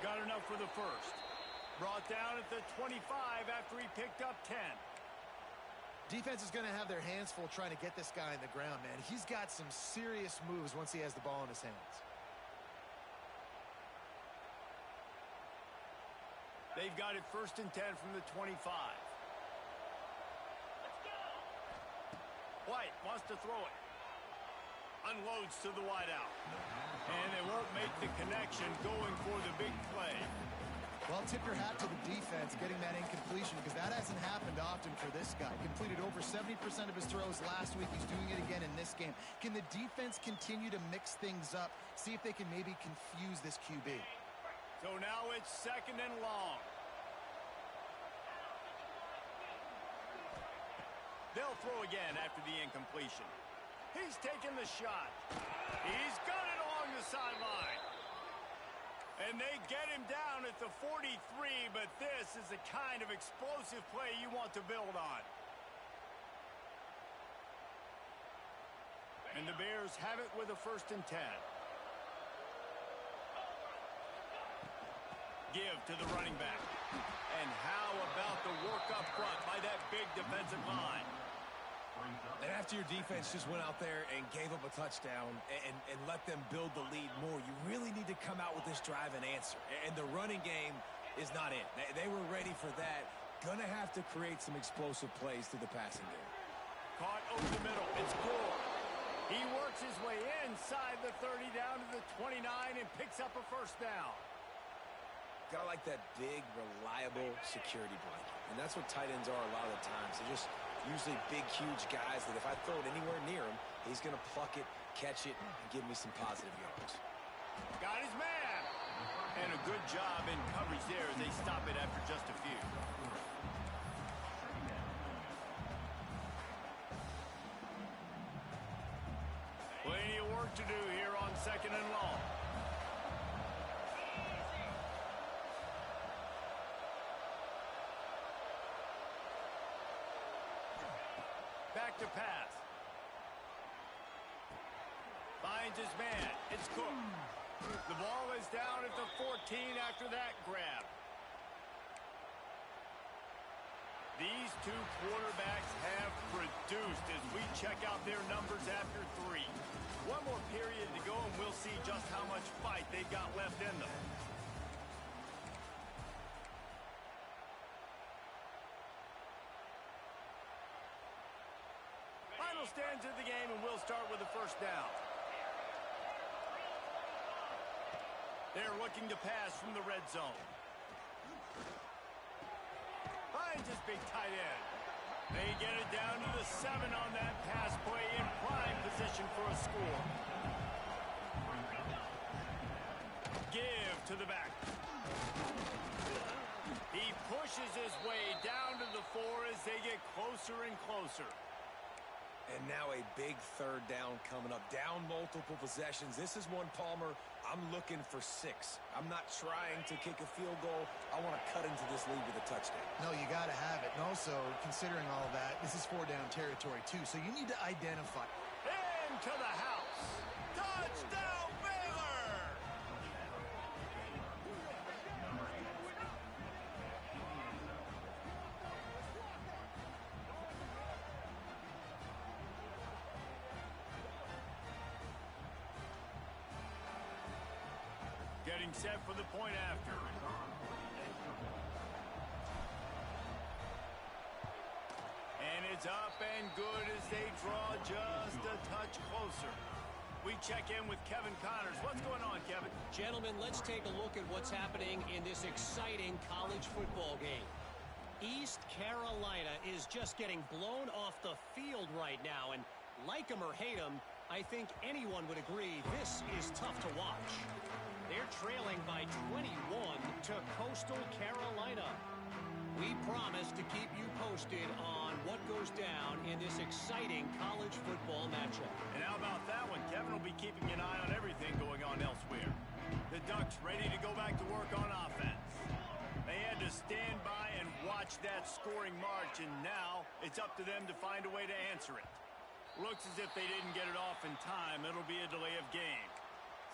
Got enough for the first. Brought down at the 25 after he picked up 10. Defense is going to have their hands full trying to get this guy on the ground, man. He's got some serious moves once he has the ball in his hands. They've got it 1st and 10 from the 25. White wants to throw it. Unloads to the wideout. And they won't make the connection going for the big play. Well, tip your hat to the defense getting that incompletion because that hasn't happened often for this guy. Completed over 70% of his throws last week. He's doing it again in this game. Can the defense continue to mix things up? See if they can maybe confuse this QB. So now it's 2nd and long. They'll throw again after the incompletion. He's taking the shot. He's got it along the sideline. And they get him down at the 43, but this is the kind of explosive play you want to build on. And the Bears have it with a 1st and 10. Give to the running back. And how about the work up front by that big defensive line? And after your defense just went out there and gave up a touchdown and let them build the lead more, you really need to come out with this drive and answer. And the running game is not it. They were ready for that. Gonna have to create some explosive plays through the passing game. Caught over the middle. It's Gore. He works his way inside the 30 down to the 29 and picks up a 1st down. Got like that big, reliable security blanket. And that's what tight ends are a lot of the times. They're just usually big, huge guys that if I throw it anywhere near him, he's going to pluck it, catch it, and give me some positive yards. Got his man. And a good job in coverage there as they stop it after just a few. Plenty of work to do here on 2nd and long. Back to pass. Finds his man. It's Cook. The ball is down at the 14 after that grab. These two quarterbacks have produced as we check out their numbers after 3. One more period to go and we'll see just how much fight they've got left in them. Final stands of the game, and we'll start with the 1st down. They're looking to pass from the red zone. Finds his big tight end. They get it down to the 7 on that pass play in prime position for a score. Give to the back. He pushes his way down to the 4 as they get closer and closer. And now a big 3rd down coming up. Down multiple possessions. This is one, Palmer, I'm looking for 6. I'm not trying to kick a field goal. I want to cut into this lead with a touchdown. No, you got to have it. And also, considering all of that, this is 4-down territory, too. So you need to identify. Into the house. Touchdown, Baylor! Getting set for the point after. And it's up and good as they draw just a touch closer. We check in with Kevin Connors. What's going on, Kevin? Gentlemen, let's take a look at what's happening in this exciting college football game. East Carolina is just getting blown off the field right now, and like them or hate them, I think anyone would agree this is tough to watch. They're trailing by 21 to Coastal Carolina. We promise to keep you posted on what goes down in this exciting college football matchup. And how about that one? Kevin will be keeping an eye on everything going on elsewhere. The Ducks ready to go back to work on offense. They had to stand by and watch that scoring march, and now it's up to them to find a way to answer it. Looks as if they didn't get it off in time. It'll be a delay of game.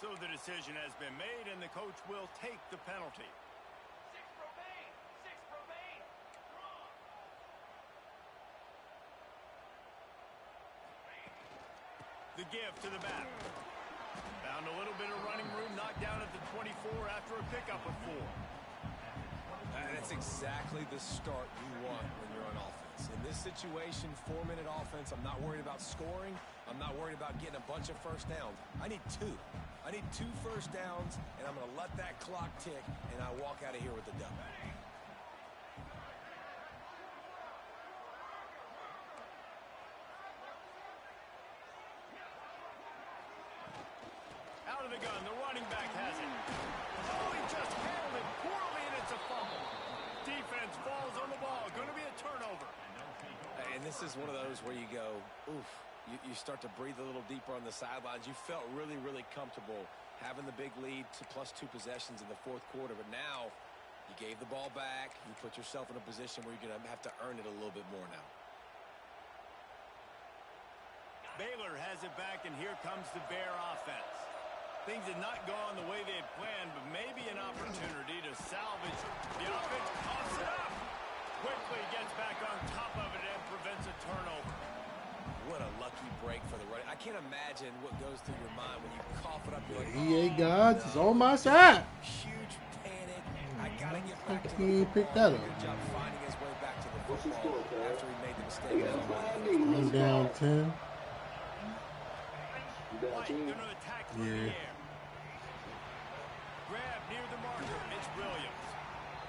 So the decision has been made, and the coach will take the penalty. The give to the back. Found a little bit of running room, knocked down at the 24 after a pickup of 4. That's exactly the start you want when you're on offense. In this situation, 4-minute offense, I'm not worried about scoring. I'm not worried about getting a bunch of first downs. I need 2. I need 2 first downs, and I'm going to let that clock tick, and I walk out of here with the dub. Out of the gun, the running back has it. Oh, he just handled it poorly, and it's a fumble. Defense falls on the ball. Going to be a turnover. And this is one of those where you go, oof. You start to breathe a little deeper on the sidelines. You felt really, really comfortable having the big lead to +2 possessions in the 4th quarter. But now you gave the ball back. You put yourself in a position where you're going to have to earn it a little bit more now. Baylor has it back, and here comes the Bear offense. Things had not gone the way they had planned, but maybe an opportunity to salvage. The offense coughs it up. Quickly gets back on top of it and prevents a turnover. What a lucky break for the running. I can't imagine what goes through your mind when you cough it up. You're like, EA gods is on my side. Huge panic. I gotta get back to He the picked football. that up. Good job finding his way back to the What's your football score, after he made the mistake. I'm down 10. You down White 10? gonna attack through the air. Grab near the marker. It's Williams.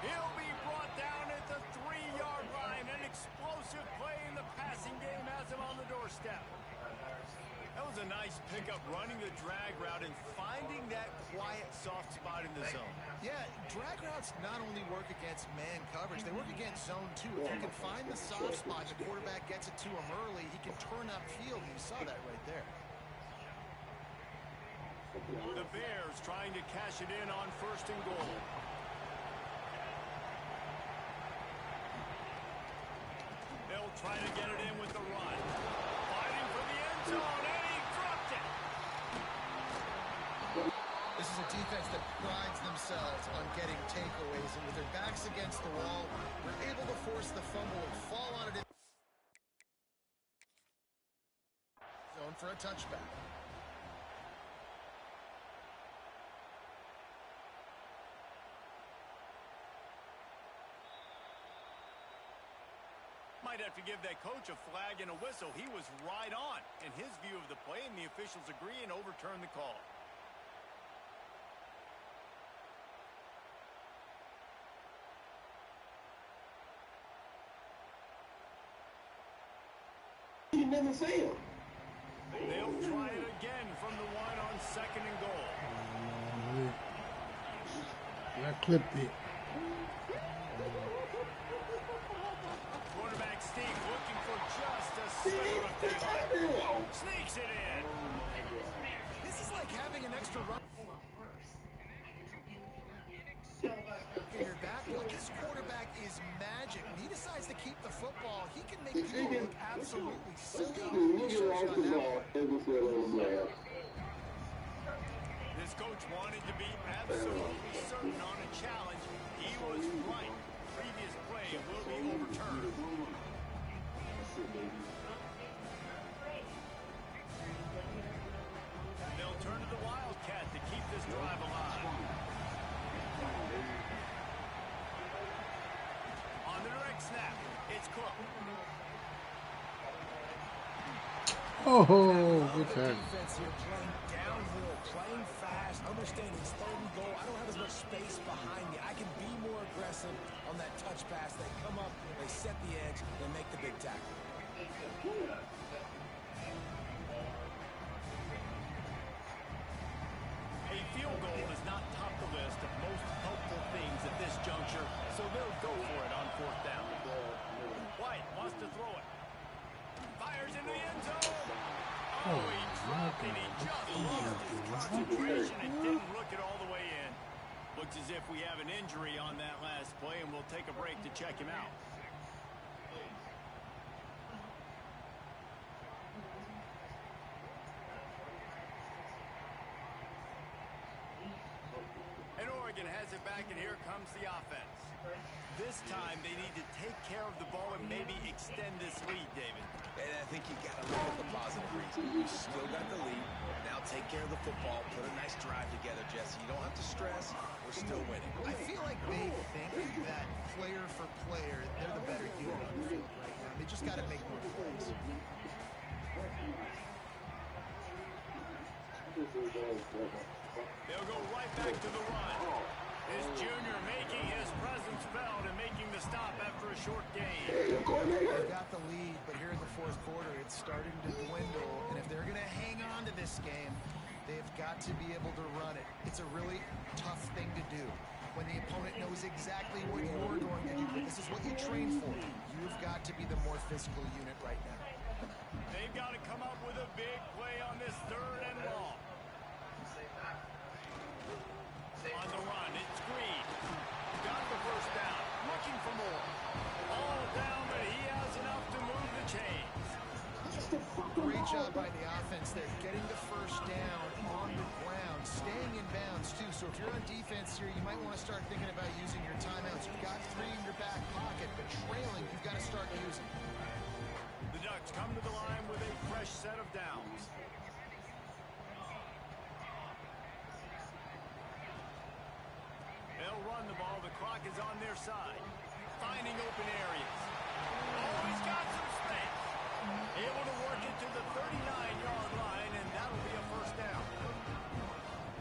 He'll be brought down at the 3-yard line. An explosive play in the passing game has him on the doorstep. That was a nice pickup, running the drag route and finding that quiet, soft spot in the zone. Yeah, drag routes not only work against man coverage, they work against zone too. If you can find the soft spot, the quarterback gets it to him early, he can turn upfield, and you saw that right there. The Bears trying to cash it in on 1st and goal. They'll try to get it in with the run. Fighting for the end zone, and he dropped it. This is a defense that prides themselves on getting takeaways, and with their backs against the wall, we're able to force the fumble and fall on it in zone for a touchback. Might have to give that coach a flag and a whistle. He was right on in his view of the play, and the officials agree and overturn the call. You never fail. They'll try it again from the 1 on 2nd and goal. I clipped it. Quarterback Steve looking for just a sliver of daylight. Sneaks it in. This is like having an extra run. Your back, look, this quarterback is magic. When he decides to keep the football, he can make people look absolutely silly. He shows you on that one. This coach wanted to be absolutely certain on a challenge. He was right. Previous play will be overturned. They'll turn to the Wildcat to keep this drive alive. On the direct snap, it's Cook. Oh, good tackle. Defense here playing downhill, playing fast, understanding it's 3rd and goal. I don't have as much space behind me. I can be more aggressive on that touch pass. They come up, they set the edge, they make the big tackle. A field goal is not top the list of most helpful things at this juncture, so they'll go for it on 4th down. White wants to throw it. Fires into the end zone. Oh, he dropped it. He just lost his concentration and didn't look it all the way in. Looks as if we have an injury on that last play, and we'll take a break to check him out. And Oregon has it back, and here comes the offense. This time they need to take care of the ball and maybe extend this lead, David. And I think you got to look at the positive reason. You still got the lead. Now take care of the football. Put a nice drive together, Jesse. You don't have to stress. We're still winning. I feel like they think that player for player, they're the better unit on the field right now. They just got to make more plays. They'll go right back to the run. This junior making his presence felt and making the stop after a short game. They've got the lead, but here in the fourth quarter, it's starting to dwindle. And if they're going to hang on to this game, they've got to be able to run it. It's a really tough thing to do when the opponent knows exactly what you're going to do. This is what you train for. You've got to be the more physical unit right now. They've got to come up with a big play on this 3rd and long. On the run, it's Green. Got the first down. Looking for more. All down, but he has enough to move the chains. Great job by the offense there, getting the first down on the ground, staying in bounds too. So if you're on defense here, you might want to start thinking about using your timeouts. You've got 3 in your back pocket, but trailing, you've got to start using. The Ducks come to the line with a fresh set of downs. They'll run the ball. The clock is on their side. Finding open areas. Oh, he's got some space. Able to work it to the 39-yard line, and that'll be a first down.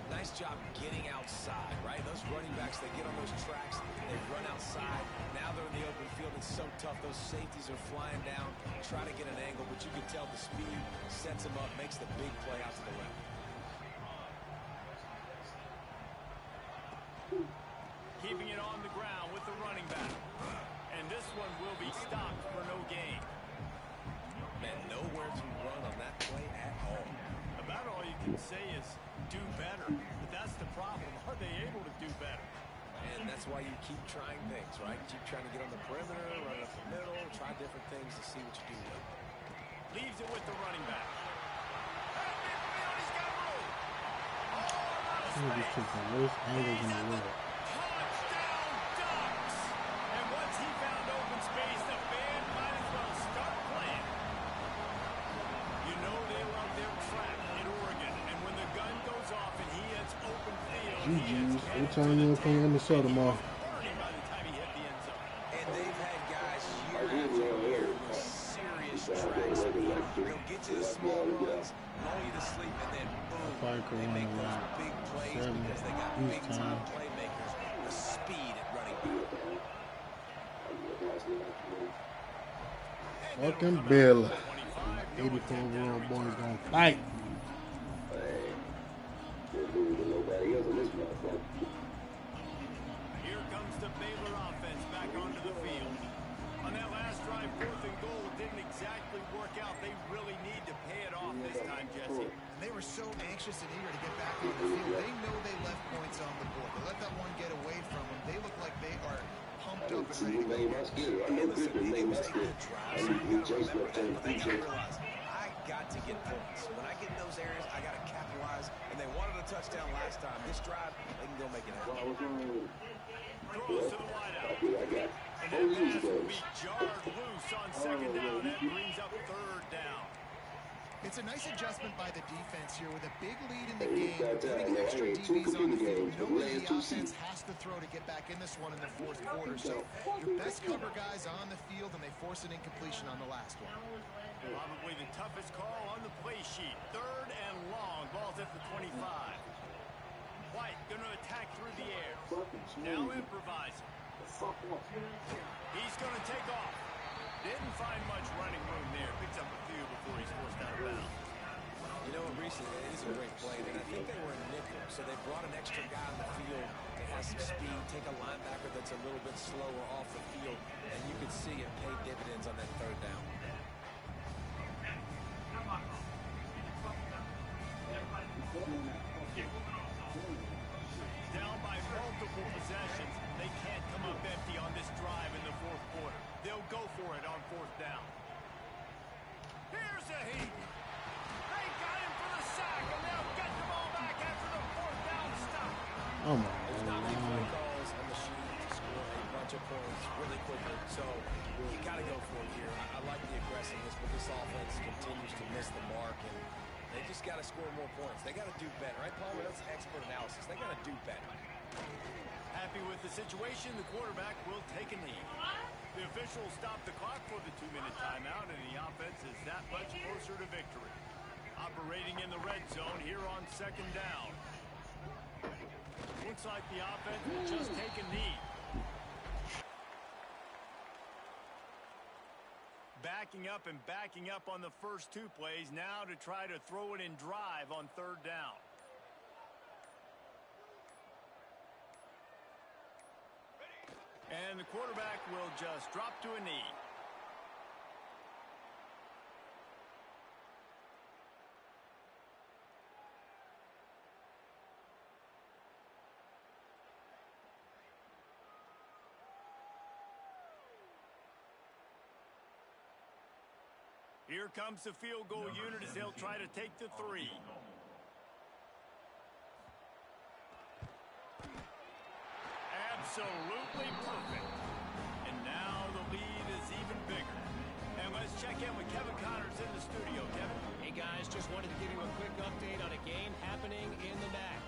Nice job getting outside, right? Those running backs, they get on those tracks, they run outside. Now they're in the open field. It's so tough. Those safeties are flying down, try to get an angle, but you can tell the speed sets them up, makes the big play out to the left. Keeping it on the ground with the running back. And this one will be stopped for no gain. Man, nowhere to run on that play at all. About all you can say is do better. But that's the problem. Are they able to do better? And that's why you keep trying things, right? Keep trying to get on the perimeter, run up the middle, try different things to see what you do with. Leaves it with the running back. He just took the worst angles in the world. Touchdown, Ducks! And once he found open space, the band might as well start playing. You know they love their track in Oregon, and when the gun goes off and he hits open field, GG's. What time you from Minnesota, Mark? burning by the time he hit the end zone. And they've had guys year after year with serious track speed. They'll get you the small runs, lull you to sleep, and then boom, they make those big plays because they got big-time playmakers with speed at running back. Fucking Bill. 84 overall boys gonna fight. Here comes the Baylor offense back onto the field. On that last drive, 4th and goal didn't exactly work out. They really need to pay it off this time, Jesse. And they were so anxious and eager to get back on the field. They know they left points on the board. They let that one get away from them. They look like they are pumped up and ready to go. Hey, listen, it was a good drive, so you gotta remember that, but they gotta realize, I got to get points. When I get in those areas, I gotta capitalize, and they wanted a touchdown last time. This drive, they can go make it happen. Throws to the wideout. And that pass will be jarred loose on 2nd down. That brings up 3rd down. It's a nice adjustment by the defense here with a big lead in the game, putting extra DBs on the field, knowing the offense has to throw to get back in this one in the 4th quarter. So your best cover guys on the field, and they force an incompletion on the last one. Probably the toughest call on the play sheet. 3rd and long. Ball's at the 25. White going to attack through the air. Now improvising. He's going to take off. Didn't find much running room there. Picks up a few before he's forced out of bounds. You know, recently, it is a great play, and I think they were in nickel, so they brought an extra guy on the field that has some speed, take a linebacker that's a little bit slower off the field, and you can see it pay dividends on that 3rd down. Down by multiple possessions. They can't come up empty on this drive in the 4th quarter. They'll go for it on 4th down. Here's a heat. They got him for the sack, and they'll get the ball back after the 4th down stop. Oh my There's not many God. play calls on the sheet to score a bunch of points really quickly, so you got to go for it here. I like the aggressiveness, but this offense continues to miss the mark, and they just got to score more points. They got to do better, right, Palmer? That's expert analysis. They got to do better. Happy with the situation, the quarterback will take a knee. The officials stop the clock for the 2-minute timeout, and the offense is that much closer to victory. Operating in the red zone here on 2nd down. Looks like the offense will just take a knee. Backing up on the first two plays now to try to throw it in drive on third down. And the quarterback will just drop to a knee. Here comes the field goal unit as they'll try to take the 3. Absolutely perfect. And now the lead is even bigger. And let's check in with Kevin Connors in the studio. Kevin? Hey, guys, just wanted to give you a quick update on a game happening in the MAC.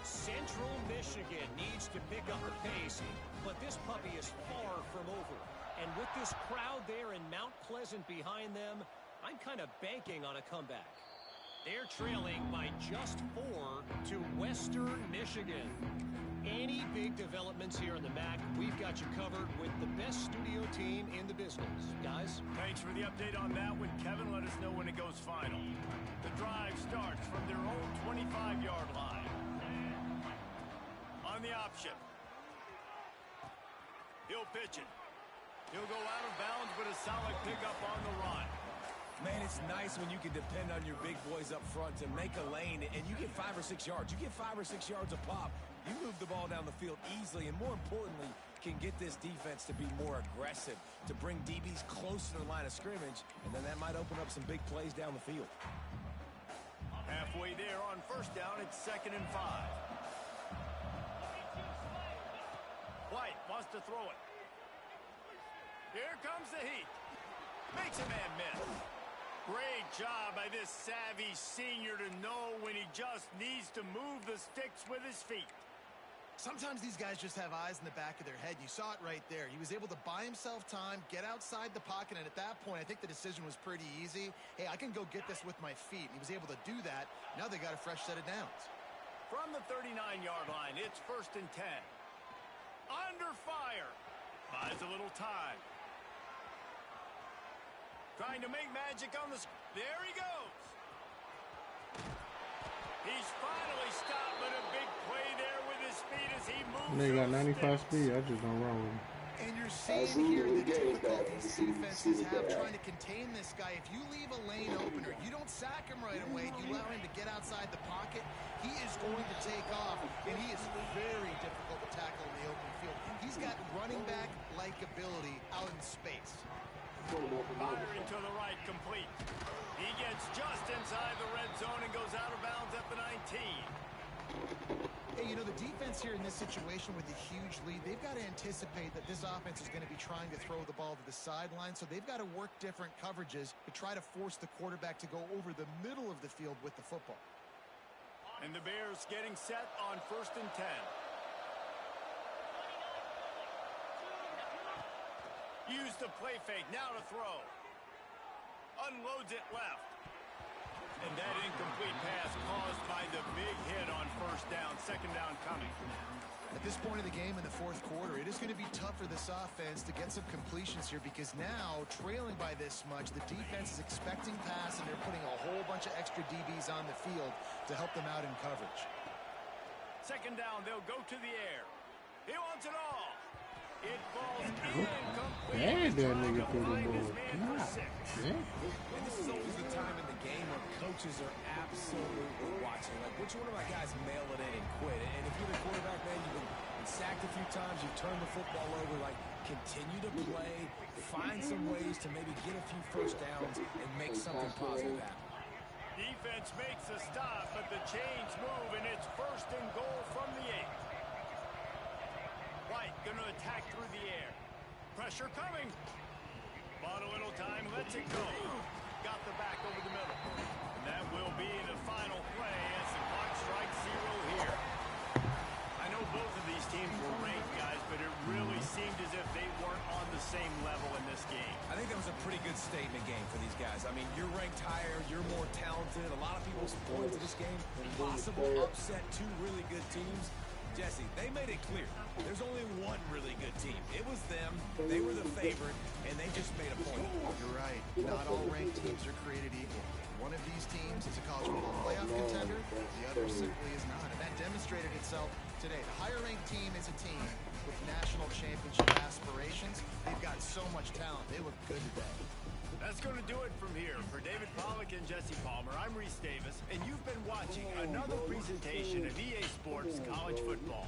Central Michigan needs to pick up the pace, but this puppy is far from over. And with this crowd there in Mount Pleasant behind them, I'm kind of banking on a comeback. They're trailing by just 4 to Western Michigan. Any big developments here in the MAC, we've got you covered with the best studio team in the business. Guys? Thanks for the update on that one, Kevin. Let us know when it goes final. The drive starts from their own 25-yard line. On the option. He'll pitch it. He'll go out of bounds, but a solid pickup on the run. Man, it's nice when you can depend on your big boys up front to make a lane, and you get 5 or 6 yards. You get 5 or 6 yards a pop. You move the ball down the field easily, and more importantly, can get this defense to be more aggressive, to bring DBs close to the line of scrimmage, and then that might open up some big plays down the field. Halfway there on first down, it's 2nd and 5. White wants to throw it. Here comes the heat. Makes a man miss. Great job by this savvy senior to know when he just needs to move the sticks with his feet. Sometimes these guys just have eyes in the back of their head. You saw it right there. He was able to buy himself time, get outside the pocket, and at that point, I think the decision was pretty easy. Hey, I can go get this with my feet. He was able to do that. Now they got a fresh set of downs. From the 39-yard line, it's 1st and 10. Under fire. Buys a little time. Trying to make magic on the... There he goes. He's finally stopped, but a big play there with his speed as he moves. They got 95 speed. I just don't run with him. And you're seeing here the difficulties defenses have trying to contain this guy. If you leave a lane open or you don't sack him right away, you allow him to get outside the pocket, he is going to take off, and he is very difficult to tackle in the open field. He's got running back-like ability out in space. Firing to the right, complete. He gets just inside the red zone and goes out of bounds at the 19. Hey, you know, the defense here in this situation with a huge lead, they've got to anticipate that this offense is going to be trying to throw the ball to the sideline, so they've got to work different coverages to try to force the quarterback to go over the middle of the field with the football. And the Bears getting set on 1st and 10. Use the play fake, now to throw. Unloads it left. And that incomplete pass caused by the big hit on 1st down, 2nd down coming. At this point in the game in the 4th quarter, it is going to be tough for this offense to get some completions here because now, trailing by this much, the defense is expecting pass and they're putting a whole bunch of extra DBs on the field to help them out in coverage. 2nd down, they'll go to the air. He wants it all. It falls incomplete. Hey, that nigga threw the ball. And this is always the time in the game where coaches are absolutely watching. Like, which one of my guys mail it in and quit? And if you're the quarterback, man, you've been sacked a few times, you've turned the football over. Like, continue to play, find some ways to maybe get a few first downs and make something positive happen. Defense makes a stop, but the chains move, and it's 1st and goal from the 8. White going to attack through the air. Pressure coming. Bought a little time, lets it go. Got the back over the middle. And that will be the final play as the clock strikes 0 here. I know both of these teams were ranked, guys, but it really seemed as if they weren't on the same level in this game. I think that was a pretty good statement game for these guys. I mean, you're ranked higher, you're more talented. A lot of people point to this game. Possible upset, 2 really good teams. Jesse, they made it clear. There's only one really good team. It was them. They were the favorite, and they just made a point. You're right. Not all ranked teams are created equal. One of these teams is a college football playoff contender. The other simply is not. And that demonstrated itself today. The higher-ranked team is a team with national championship aspirations. They've got so much talent. They look good today. That's going to do it from here. For David Pollack and Jesse Palmer, I'm Reese Davis, and you've been watching another presentation of EA Sports College Football.